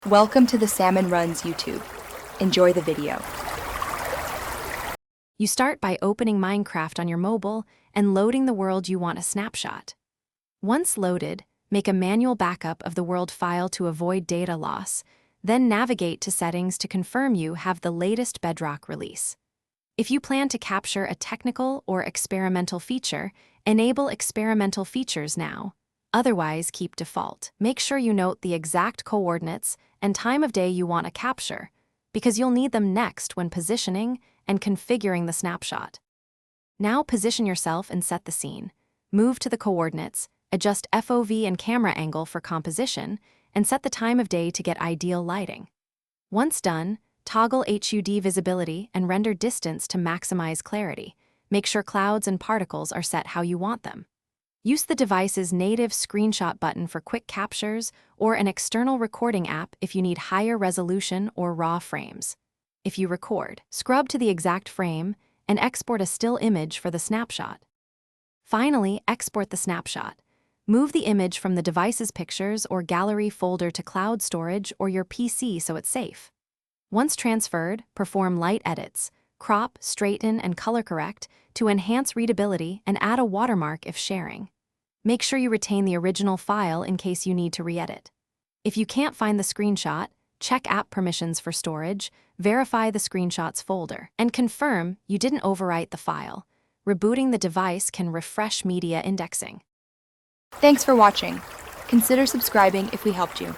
Welcome to the Salmon Runs YouTube. Enjoy the video. You start by opening Minecraft on your mobile and loading the world you want a snapshot. Once loaded, make a manual backup of the world file to avoid data loss, then navigate to settings to confirm you have the latest Bedrock release. If you plan to capture a technical or experimental feature, enable experimental features now. Otherwise, keep default. Make sure you note the exact coordinates and time of day you want to capture, because you'll need them next when positioning and configuring the snapshot. Now position yourself and set the scene. Move to the coordinates, adjust FOV and camera angle for composition, and set the time of day to get ideal lighting. Once done, toggle HUD visibility and render distance to maximize clarity. Make sure clouds and particles are set how you want them. Use the device's native screenshot button for quick captures or an external recording app if you need higher resolution or raw frames. If you record, scrub to the exact frame and export a still image for the snapshot. Finally, export the snapshot. Move the image from the device's pictures or gallery folder to cloud storage or your PC so it's safe. Once transferred, perform light edits, crop, straighten, and color correct to enhance readability and add a watermark if sharing. Make sure you retain the original file in case you need to re-edit. If you can't find the screenshot, check app permissions for storage, verify the screenshots folder, and confirm you didn't overwrite the file. Rebooting the device can refresh media indexing. Thanks for watching. Consider subscribing if we helped you.